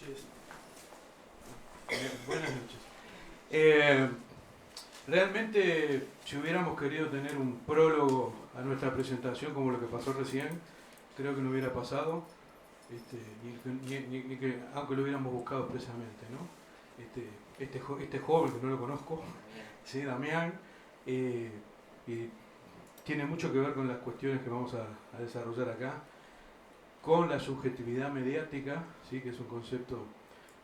noches. Buenas noches. Realmente, si hubiéramos querido tener un prólogo a nuestra presentación como lo que pasó recién, creo que no hubiera pasado, ni que, aunque lo hubiéramos buscado expresamente, ¿no? Este joven que no lo conozco, ¿sí? Damián, y tiene mucho que ver con las cuestiones que vamos a desarrollar acá, con la subjetividad mediática, ¿sí? Que es un concepto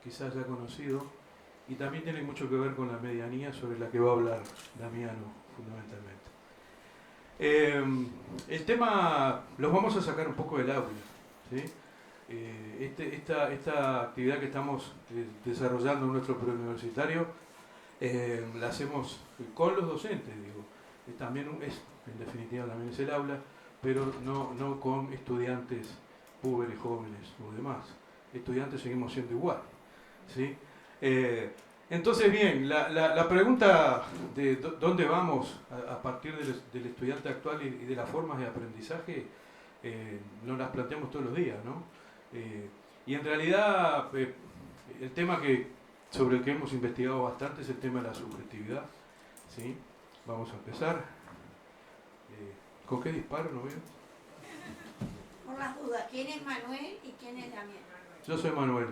quizás ya conocido, y también tiene mucho que ver con la medianía sobre la que va a hablar Damiano fundamentalmente. El tema los vamos a sacar un poco del aula, ¿sí? Esta actividad que estamos desarrollando en nuestro preuniversitario la hacemos con los docentes, digo. También es, en definitiva también es el aula, pero no con estudiantes púberes, jóvenes o demás. Estudiantes seguimos siendo igual, ¿sí? Entonces, bien, la pregunta de dónde vamos a partir del estudiante actual y de las formas de aprendizaje, nos las planteamos todos los días, ¿no? Y en realidad, el tema sobre el que hemos investigado bastante es el tema de la subjetividad, ¿sí? Vamos a empezar. ¿Con qué disparo, no veo? Por las dudas, ¿quién es Manuel y quién es Damián? Yo soy Manuel.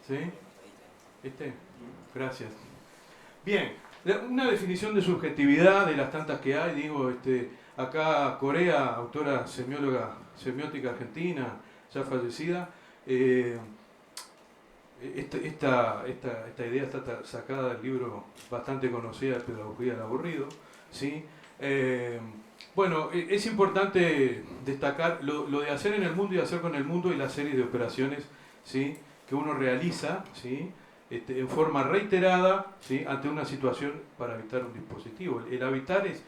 ¿Sí? Gracias. Bien, una definición de subjetividad de las tantas que hay, digo, acá Corea, autora semiótica argentina, ya fallecida, esta idea está sacada del libro bastante conocido, Pedagogía del Aburrido, ¿sí? Bueno, es importante destacar lo de hacer en el mundo y hacer con el mundo y la serie de operaciones, ¿sí? Que uno realiza, ¿sí? En forma reiterada, ¿sí? Ante una situación para habitar un dispositivo. El habitar es,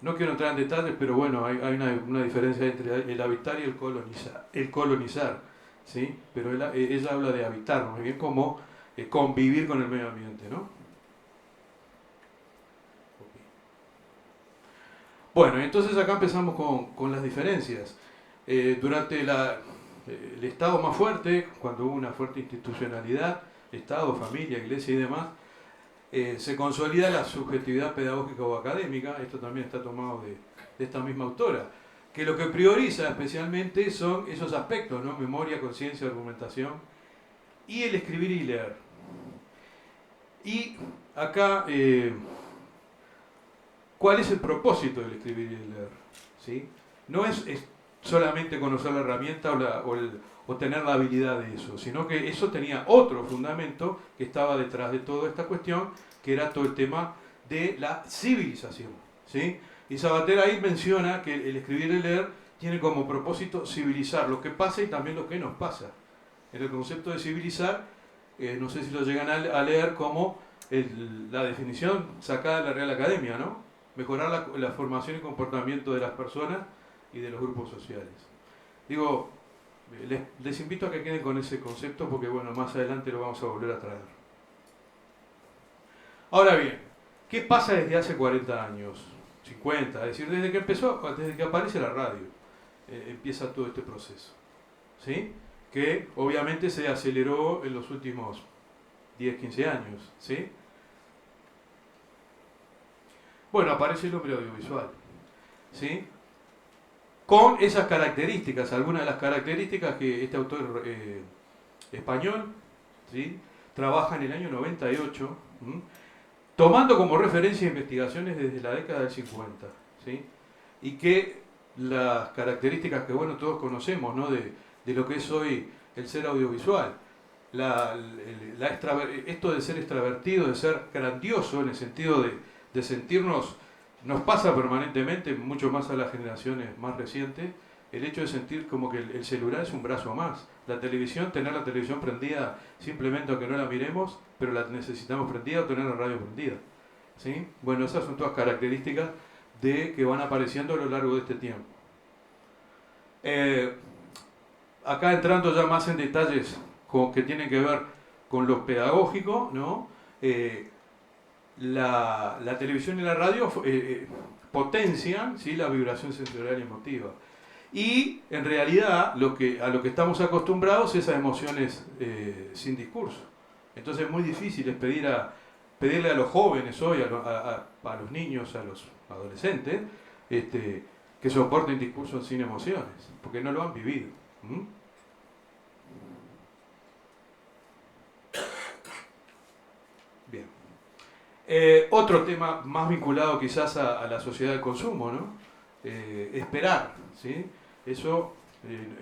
no quiero entrar en detalles, pero bueno, hay una diferencia entre el habitar y el colonizar, ¿sí? Pero ella habla de habitar, más bien como convivir con el medio ambiente, ¿no? Bueno, entonces acá empezamos con las diferencias. Durante el Estado más fuerte, cuando hubo una fuerte institucionalidad, Estado, familia, iglesia y demás, se consolida la subjetividad pedagógica o académica, esto también está tomado de esta misma autora, que lo que prioriza especialmente son esos aspectos, ¿no? Memoria, conciencia, argumentación y el escribir y leer. Y acá, ¿cuál es el propósito del escribir y el leer? ¿Sí? No es solamente conocer la herramienta o tener la habilidad de eso, sino que eso tenía otro fundamento que estaba detrás de toda esta cuestión, que era todo el tema de la civilización, ¿sí? Y Sabater ahí menciona que el escribir y el leer tiene como propósito civilizar lo que pasa y también lo que nos pasa. En el concepto de civilizar, no sé si lo llegan a leer como la definición sacada de la Real Academia, ¿no? Mejorar la formación y comportamiento de las personas y de los grupos sociales. Digo, les invito a que queden con ese concepto porque, bueno, más adelante lo vamos a volver a traer. Ahora bien, ¿qué pasa desde hace 40 años? 50, es decir, desde que aparece la radio, empieza todo este proceso, ¿sí? Que obviamente se aceleró en los últimos 10, 15 años, ¿sí? Bueno, aparece el hombre audiovisual, ¿sí? Con esas características, algunas de las características que este autor español, ¿sí? Trabaja en el año 98, ¿sí? Tomando como referencia investigaciones desde la década del 50, ¿sí? Y que las características que, bueno, todos conocemos, ¿no? de lo que es hoy el ser audiovisual, esto de ser extravertido, de ser grandioso en el sentido de sentirnos, nos pasa permanentemente, mucho más a las generaciones más recientes, el hecho de sentir como que el celular es un brazo más. La televisión, tener la televisión prendida simplemente aunque no la miremos, pero la necesitamos prendida, o tener la radio prendida, ¿sí? Bueno, esas son todas características que van apareciendo a lo largo de este tiempo. Acá entrando ya más en detalles que tienen que ver con lo pedagógico, ¿no? La televisión y la radio potencian, ¿sí? La vibración sensorial y emotiva. Y en realidad a lo que estamos acostumbrados es a emociones sin discurso. Entonces es muy difícil pedirle a los jóvenes hoy, a los niños, a los adolescentes, que soporten discursos sin emociones, porque no lo han vivido. ¿Mm? Bien. Otro tema más vinculado quizás a la sociedad del consumo, ¿no? Esperar, ¿sí? Eso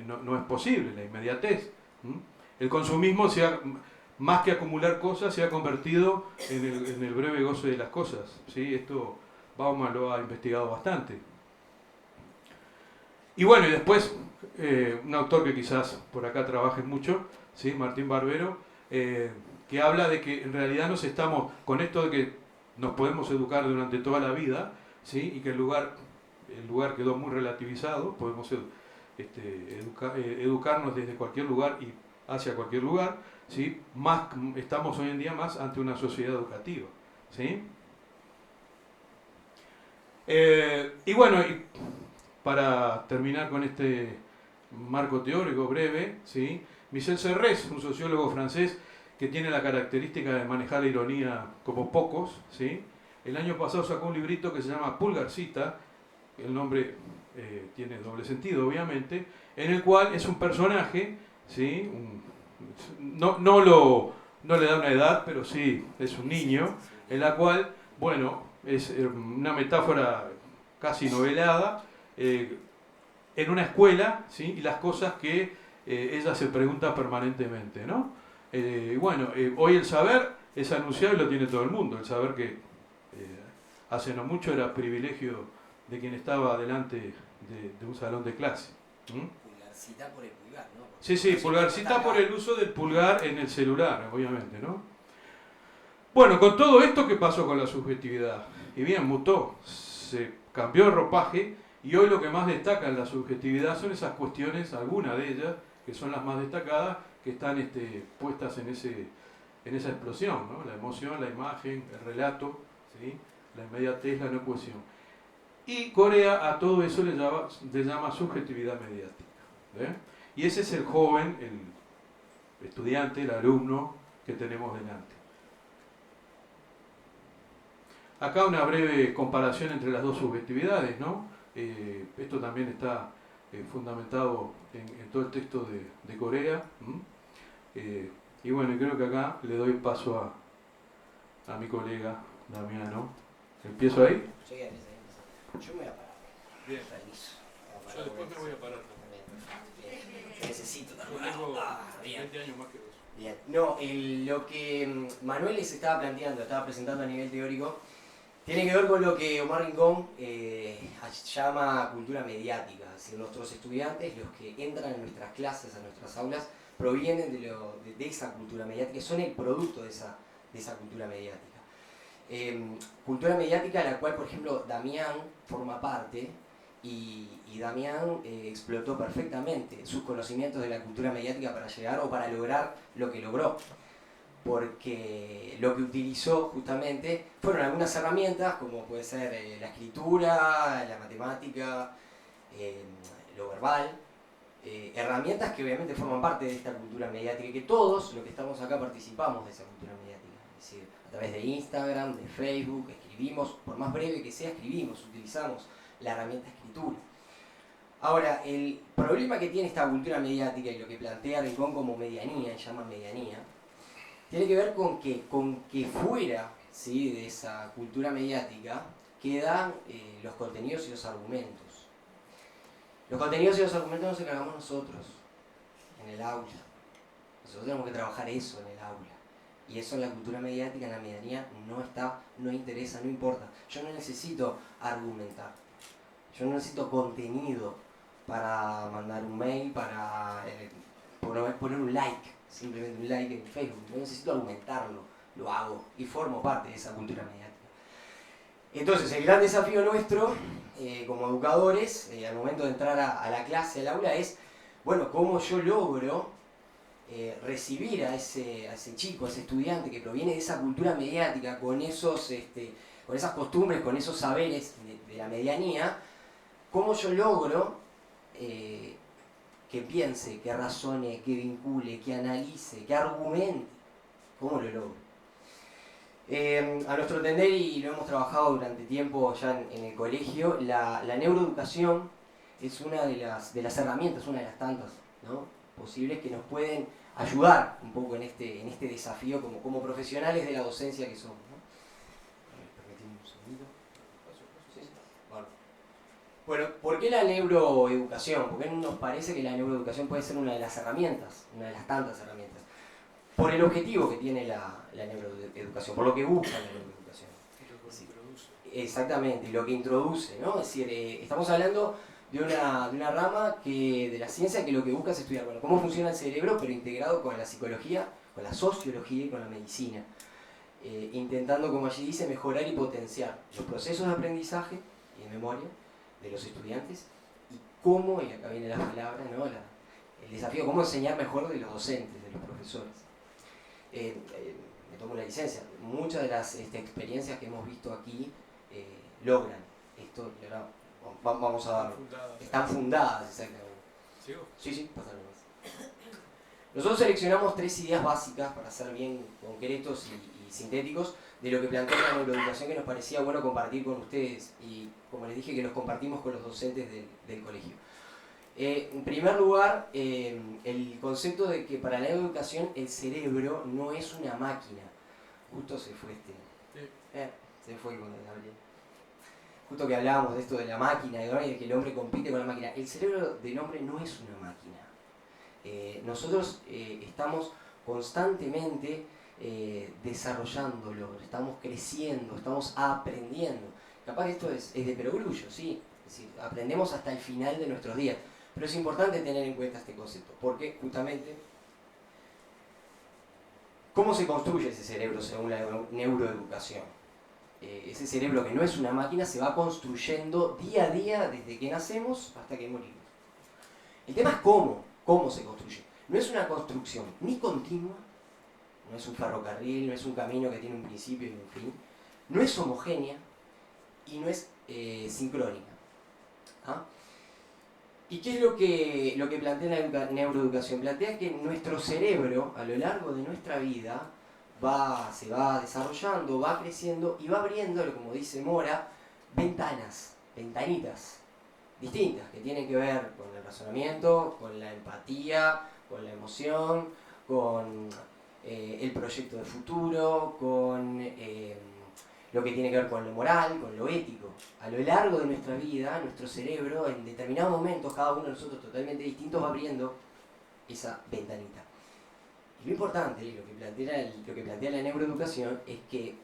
no es posible, la inmediatez. ¿Mm? El consumismo, más que acumular cosas, se ha convertido en el breve goce de las cosas, ¿sí? Esto Bauman lo ha investigado bastante. Y bueno, y después, un autor que quizás por acá trabaje mucho, ¿sí? Martín Barbero, que habla de que en realidad con esto de que nos podemos educar durante toda la vida, ¿sí? Y que el lugar quedó muy relativizado, podemos educarnos desde cualquier lugar y hacia cualquier lugar, ¿sí? Estamos hoy en día más ante una sociedad educativa, ¿sí? Y bueno, para terminar con este marco teórico breve, ¿sí? Michel Serres, un sociólogo francés que tiene la característica de manejar la ironía como pocos, ¿sí? El año pasado sacó un librito que se llama Pulgarcita, el nombre tiene doble sentido obviamente, en el cual es un personaje, ¿sí? No le da una edad, pero sí es un niño, en la cual, bueno, es una metáfora casi novelada, en una escuela, ¿sí? Y las cosas que ella se pregunta permanentemente, ¿no? Bueno, hoy el saber es anunciado y lo tiene todo el mundo. El saber que hace no mucho era privilegio de quien estaba delante de un salón de clase. ¿Mm? Pulgarcita por el pulgar, ¿no? Porque sí, pulgarcita por el uso del pulgar en el celular, obviamente, ¿no? Bueno, con todo esto, ¿qué pasó con la subjetividad? Y bien, mutó, se cambió el ropaje y hoy lo que más destaca en la subjetividad son esas cuestiones, algunas de ellas, que son las más destacadas, que están puestas en esa explosión, ¿no? La emoción, la imagen, el relato, ¿sí? La inmediatez, la no cohesión. Y Corea a todo eso le llama subjetividad mediática. ¿Ve? Y ese es el joven, el estudiante, el alumno que tenemos delante. Acá una breve comparación entre las dos subjetividades, ¿no? Esto también está fundamentado en todo el texto de Corea. Y bueno, creo que acá le doy paso a mi colega Damiano. ¿Empiezo ahí? Sí, yo me voy a parar. Bien. Permiso. Yo después me voy a parar también. Yo necesito también. Yo tengo Bien. 20 años más que vos. Bien. No, lo que Manuel les estaba planteando, estaba presentando a nivel teórico, tiene que ver con lo que Omar Rincón llama cultura mediática. Es decir, nuestros estudiantes, los que entran en nuestras clases, a nuestras aulas, provienen de esa cultura mediática, son el producto de esa cultura mediática. Cultura mediática a la cual, por ejemplo, Damián forma parte y Damián explotó perfectamente sus conocimientos de la cultura mediática para llegar o para lograr lo que logró. Porque lo que utilizó justamente fueron algunas herramientas como puede ser la escritura, la matemática, lo verbal, herramientas que obviamente forman parte de esta cultura mediática y que todos los que estamos acá participamos de esa cultura mediática. Es decir, a través de Instagram, de Facebook, escribimos, por más breve que sea, utilizamos la herramienta escritura. Ahora, el problema que tiene esta cultura mediática y lo que plantea Rincón como medianía, llama medianía, tiene que ver con que fuera, ¿sí?, de esa cultura mediática quedan los contenidos y los argumentos. Los contenidos y los argumentos nos encargamos nosotros, en el aula. Nosotros tenemos que trabajar eso en el aula. Y eso en la cultura mediática, en la medianía, no está, no interesa, no importa. Yo no necesito argumentar. Yo no necesito contenido para mandar un mail, para poner un like, simplemente un like en Facebook. No necesito argumentarlo, lo hago y formo parte de esa cultura mediática. Entonces, el gran desafío nuestro, como educadores, al momento de entrar a la clase, al aula, es, bueno, cómo yo logro recibir a ese chico, a ese estudiante que proviene de esa cultura mediática, con esas costumbres, con esos saberes de la medianía, cómo yo logro que piense, que razone, que vincule, que analice, que argumente. ¿Cómo lo logra? A nuestro entender, y lo hemos trabajado durante tiempo ya en el colegio, la neuroeducación es una de las herramientas, una de las tantas, ¿no?, posibles que nos pueden ayudar un poco en este desafío como profesionales de la docencia que somos, ¿no? Permitime un segundito. Bueno, ¿por qué la neuroeducación? ¿Por qué nos parece que la neuroeducación puede ser una de las herramientas, una de las tantas herramientas? Por el objetivo que tiene la neuroeducación, por lo que busca la neuroeducación. Exactamente, lo que introduce, ¿no? Es decir, estamos hablando de una rama de la ciencia que lo que busca es estudiar, bueno, cómo funciona el cerebro, pero integrado con la psicología, con la sociología y con la medicina. Intentando, como allí dice, mejorar y potenciar los procesos de aprendizaje y de memoria de los estudiantes y cómo, y acá viene la palabra, ¿no?, el desafío, cómo enseñar mejor de los docentes, de los profesores. Me tomo la licencia. Muchas de las experiencias que hemos visto aquí logran esto. Y ahora vamos a... Están fundadas, exactamente. ¿Sigo? Sí, pasarlo más. Nosotros seleccionamos 3 ideas básicas para ser bien concretos y sintéticos de lo que plantea la neuroeducación que nos parecía bueno compartir con ustedes y, como les dije, que los compartimos con los docentes del colegio. En primer lugar, el concepto de que para la educación el cerebro no es una máquina. Justo se fue se fue con el Gabriel. Justo que hablábamos de esto de la máquina y de que el hombre compite con la máquina. El cerebro del hombre no es una máquina. Nosotros estamos constantemente desarrollándolo, estamos creciendo, estamos aprendiendo. Capaz que esto es de perogrullo, sí. Es decir, aprendemos hasta el final de nuestros días. Pero es importante tener en cuenta este concepto, porque justamente, ¿cómo se construye ese cerebro según la neuroeducación? Ese cerebro que no es una máquina se va construyendo día a día desde que nacemos hasta que morimos. El tema es cómo se construye. No es una construcción ni continua, no es un ferrocarril, no es un camino que tiene un principio y un fin, no es homogénea y no es sincrónica. ¿Ah? ¿Y qué es lo que plantea la neuroeducación? Plantea que nuestro cerebro, a lo largo de nuestra vida, se va desarrollando, va creciendo y va abriendo, como dice Mora, ventanitas distintas que tienen que ver con el razonamiento, con la empatía, con la emoción, con el proyecto de futuro, con lo que tiene que ver con lo moral, con lo ético. A lo largo de nuestra vida, nuestro cerebro, en determinados momentos, cada uno de nosotros totalmente distintos, va abriendo esa ventanita. Y lo importante, lo que plantea la neuroeducación, es que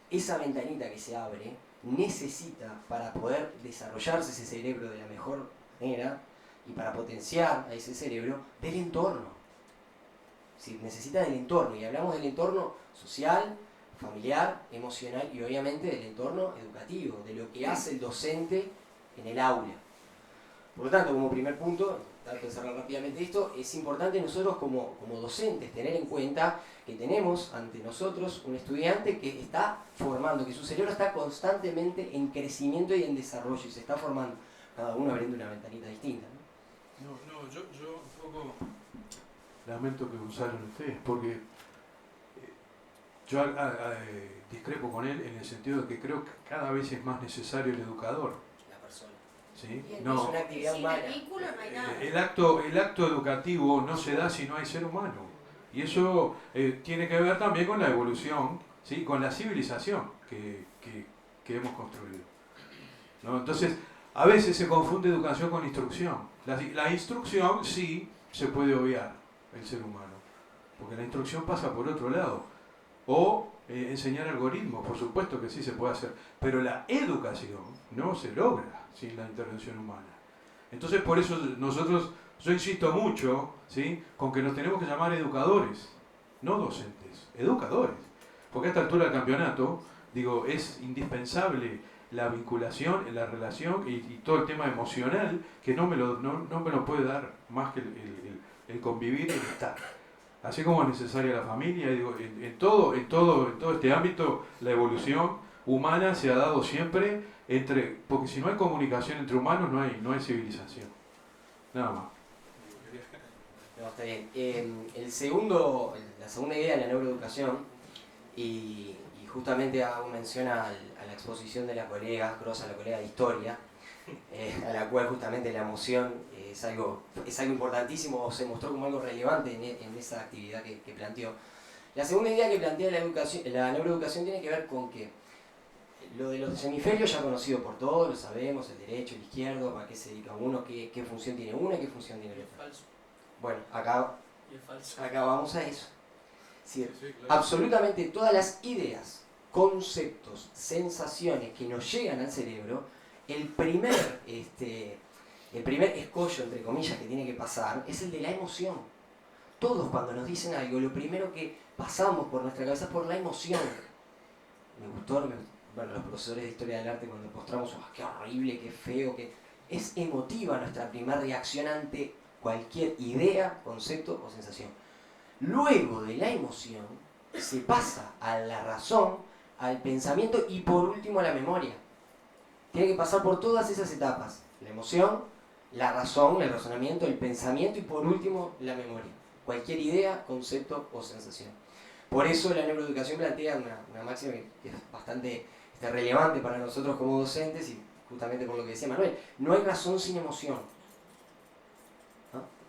esa ventanita que se abre necesita, para poder desarrollarse ese cerebro de la mejor manera y para potenciar a ese cerebro, del entorno. Sí, necesita del entorno, y hablamos del entorno social, familiar, emocional y obviamente del entorno educativo, de lo que hace el docente en el aula. Por lo tanto, como primer punto, trato de cerrar rápidamente esto, es importante nosotros como docentes tener en cuenta que tenemos ante nosotros un estudiante que está formando, que su cerebro está constantemente en crecimiento y en desarrollo y se está formando, cada uno abriendo una ventanita distinta, ¿no? Yo un poco lamento que usaron ustedes, porque yo discrepo con él en el sentido de que creo que cada vez es más necesario el educador. La persona. ¿Sí? No, es una actividad sin humana. el vínculo no hay nada. El acto educativo no se da si no hay ser humano. Y eso tiene que ver también con la evolución, ¿sí?, con la civilización que hemos construido, ¿no? Entonces, a veces se confunde educación con instrucción. La instrucción sí se puede obviar el ser humano, porque la instrucción pasa por otro lado. O enseñar algoritmos, por supuesto que sí se puede hacer, pero la educación no se logra sin la intervención humana. Entonces, por eso yo insisto mucho, ¿sí?, con que nos tenemos que llamar educadores, no docentes, educadores. Porque a esta altura del campeonato, digo, es indispensable la vinculación, la relación y todo el tema emocional, que no me lo puede dar más que el convivir y el estar. Así como es necesaria la familia, digo, en todo este ámbito, la evolución humana se ha dado siempre porque si no hay comunicación entre humanos no hay civilización. Nada más. No, está bien. La segunda idea de la neuroeducación, y justamente hago mención a la exposición de la colega Grosa, la colega de historia, a la cual justamente la emoción es algo importantísimo, o se mostró como algo relevante en esa actividad que planteó. La segunda idea que plantea la neuroeducación tiene que ver con que lo de los hemisferios ya conocido por todos, lo sabemos, el derecho, el izquierdo, para qué se dedica uno, qué función tiene uno y qué función tiene el otro. Falso. Bueno, acá vamos a eso. Sí, Sí, claro. absolutamente todas las ideas, conceptos, sensaciones que nos llegan al cerebro, el primer escollo, entre comillas, que tiene que pasar es el de la emoción. Todos cuando nos dicen algo, lo primero que pasamos por nuestra cabeza es por la emoción. Me gustó, bueno, los profesores de historia del arte cuando mostramos, qué horrible, qué feo, es emotiva nuestra primera reacción ante cualquier idea, concepto o sensación. Luego de la emoción se pasa a la razón, al pensamiento y por último a la memoria. Tiene que pasar por todas esas etapas. La emoción, la razón, el razonamiento, el pensamiento y por último la memoria. Cualquier idea, concepto o sensación. Por eso la neuroeducación plantea una máxima que es bastante relevante para nosotros como docentes y justamente por lo que decía Manuel. No hay razón sin emoción.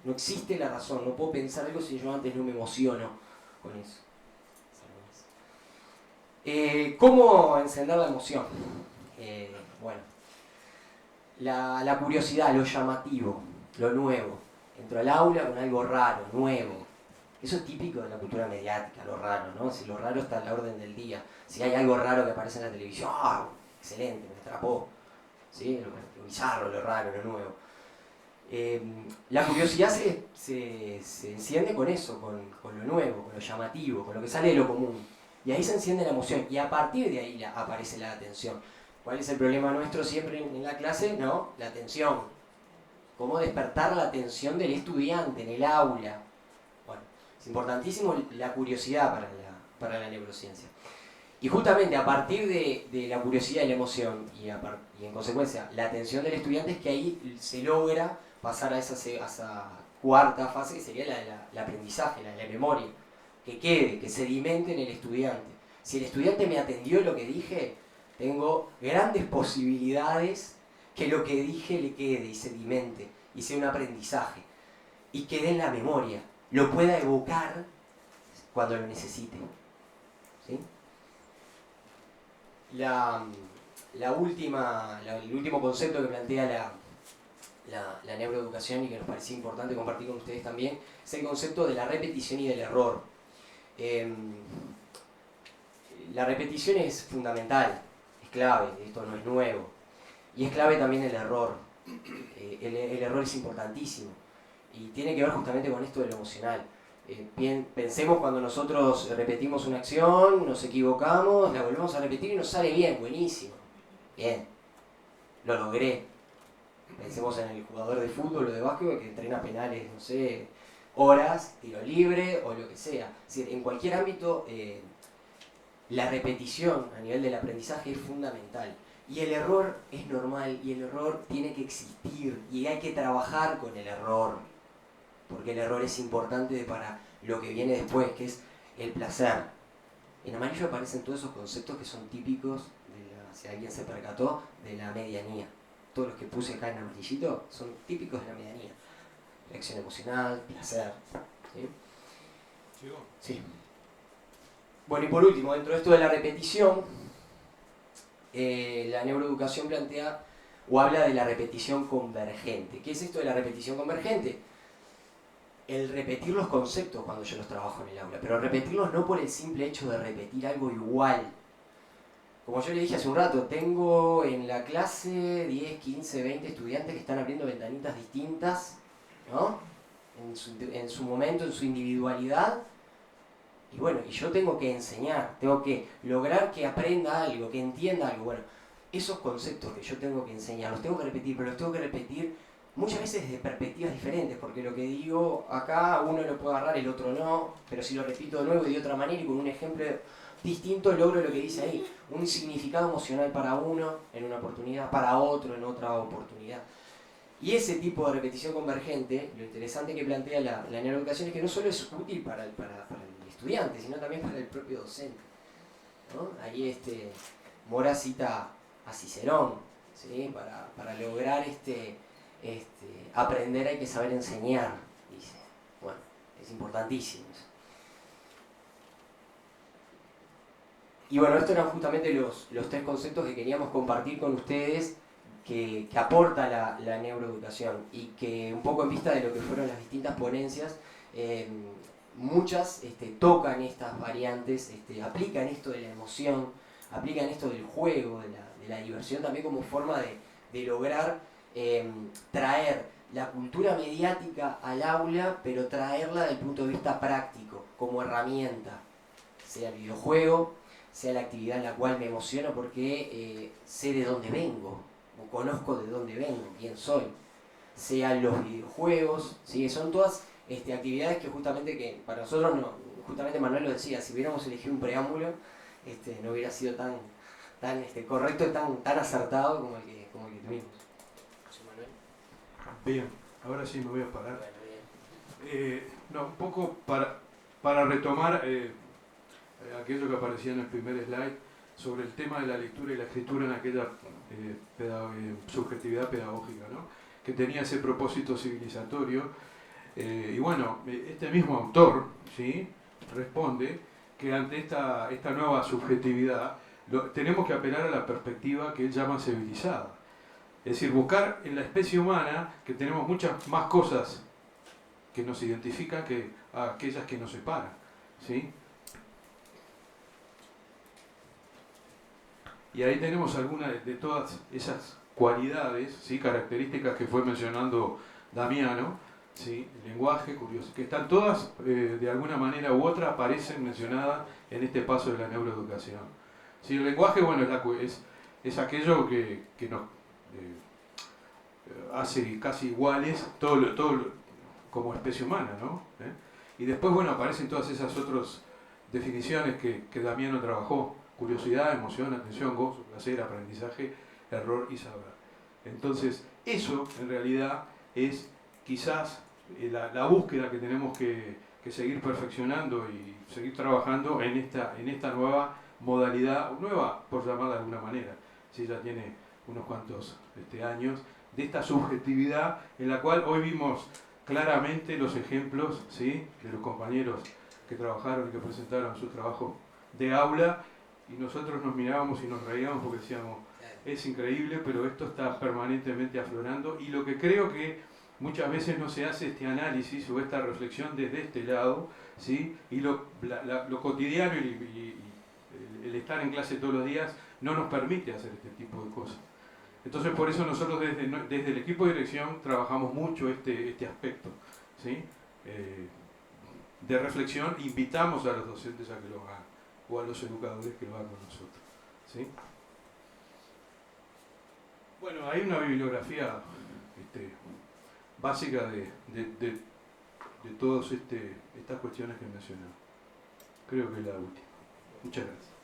No existe la razón, no puedo pensar algo si yo antes no me emociono con eso. ¿Cómo encender la emoción? Bueno, la curiosidad, lo llamativo, lo nuevo. Entro al aula con algo raro, nuevo. Eso es típico de la cultura mediática, lo raro, ¿no? Si lo raro está a la orden del día. Si hay algo raro que aparece en la televisión, ¡ah! Excelente, me atrapó. ¿Sí? Lo bizarro, lo raro, lo nuevo. La curiosidad se enciende con eso, con lo nuevo, con lo llamativo, con lo que sale de lo común. Y ahí se enciende la emoción y a partir de ahí aparece la atención. ¿Cuál es el problema nuestro siempre en la clase? No, la atención. ¿Cómo despertar la atención del estudiante en el aula? Bueno, es importantísimo la curiosidad para la neurociencia. Y justamente a partir de la curiosidad y la emoción y en consecuencia la atención del estudiante es que ahí se logra pasar a esa cuarta fase que sería el aprendizaje, la memoria, que quede, que sedimente en el estudiante. Si el estudiante me atendió lo que dije, tengo grandes posibilidades que lo que dije le quede y sedimente y sea un aprendizaje y quede en la memoria, lo pueda evocar cuando lo necesite. ¿Sí? El último concepto que plantea la neuroeducación y que nos parecía importante compartir con ustedes también es el concepto de la repetición y del error. La repetición es fundamental, es clave, esto no es nuevo, y es clave también el error. El error es importantísimo y tiene que ver justamente con esto de lo emocional. Pensemos cuando nosotros repetimos una acción, nos equivocamos, la volvemos a repetir y nos sale bien, buenísimo. Bien, lo logré. Pensemos en el jugador de fútbol o de básquetbol que entrena penales, no sé, horas, tiro libre o lo que sea. Es decir, en cualquier ámbito, la repetición a nivel del aprendizaje es fundamental. Y el error es normal y el error tiene que existir y hay que trabajar con el error. Porque el error es importante para lo que viene después, que es el placer. En amarillo aparecen todos esos conceptos que son típicos, si alguien se percató, de la medianía. Todos los que puse acá en amarillito son típicos de la medianía. Reacción emocional, placer. ¿Sí? ¿Sigo? Sí. Bueno, y por último, dentro de esto de la repetición, la neuroeducación plantea o habla de la repetición convergente. ¿Qué es esto de la repetición convergente? El repetir los conceptos cuando yo los trabajo en el aula, pero repetirlos no por el simple hecho de repetir algo igual. Como yo le dije hace un rato, tengo en la clase 10, 15, 20 estudiantes que están abriendo ventanitas distintas, ¿no? En su momento, en su individualidad. Y bueno, y yo tengo que enseñar, tengo que lograr que aprenda algo, que entienda algo. Bueno, esos conceptos que yo tengo que enseñar, los tengo que repetir, pero los tengo que repetir muchas veces desde perspectivas diferentes, porque lo que digo acá uno lo puede agarrar, el otro no, pero si lo repito de nuevo y de otra manera y con un ejemplo distinto logro lo que dice ahí, un significado emocional para uno en una oportunidad, para otro en otra oportunidad. Y ese tipo de repetición convergente, lo interesante que plantea la neuroeducación es que no solo es útil para el estudiante, sino también para el propio docente, ¿no? Ahí Mora cita a Cicerón, ¿sí? Para lograr aprender hay que saber enseñar, dice. Bueno, es importantísimo eso. Y bueno, estos eran justamente los tres conceptos que queríamos compartir con ustedes que aporta la neuroeducación y que un poco en vista de lo que fueron las distintas ponencias, muchas tocan estas variantes, aplican esto de la emoción, aplican esto del juego, de la diversión también como forma de lograr traer la cultura mediática al aula, pero traerla desde el punto de vista práctico, como herramienta, sea el videojuego, sea la actividad en la cual me emociono porque sé de dónde vengo, o conozco de dónde vengo, quién soy, sean los videojuegos, ¿sí? Son todas actividades que justamente para nosotros, no, justamente Manuel lo decía, si hubiéramos elegido un preámbulo, no hubiera sido tan correcto y tan acertado como el que tuvimos. José Manuel. Bien, ahora sí me voy a parar. Bueno, bien. No, un poco para retomar aquello que aparecía en el primer slide sobre el tema de la lectura y la escritura en aquella subjetividad pedagógica, ¿no? Que tenía ese propósito civilizatorio. Y bueno, este mismo autor, ¿sí?, responde que ante esta nueva subjetividad tenemos que apelar a la perspectiva que él llama civilizada. Es decir, buscar en la especie humana que tenemos muchas más cosas que nos identifican que aquellas que nos separan, ¿sí? Y ahí tenemos algunas de todas esas cualidades, ¿sí?, características que fue mencionando Damiano, ¿sí?, el lenguaje, curioso, que están todas de alguna manera u otra aparecen mencionadas en este paso de la neuroeducación. ¿Sí? El lenguaje, bueno, es aquello que nos hace casi iguales como especie humana, ¿no? Y después, bueno, aparecen todas esas otras definiciones que Damiano trabajó: curiosidad, emoción, atención, gozo, placer, aprendizaje, error y saber. Entonces, eso en realidad es quizás la búsqueda que tenemos que seguir perfeccionando y seguir trabajando en esta nueva modalidad, nueva por llamarla de alguna manera, si ya tiene unos cuantos años, de esta subjetividad en la cual hoy vimos claramente los ejemplos, ¿sí?, de los compañeros que trabajaron y que presentaron su trabajo de aula, y nosotros nos mirábamos y nos reíamos porque decíamos, es increíble, pero esto está permanentemente aflorando, y lo que creo que muchas veces no se hace este análisis o esta reflexión desde este lado, ¿sí?, y lo cotidiano y el estar en clase todos los días no nos permite hacer este tipo de cosas. Entonces, por eso nosotros desde el equipo de dirección trabajamos mucho este aspecto, ¿sí?, de reflexión. Invitamos a los docentes a que lo hagan, o a los educadores que lo hagan con nosotros, ¿sí? Bueno, hay una bibliografía básica de todas estas cuestiones que he mencionado. Creo que es la última. Muchas gracias.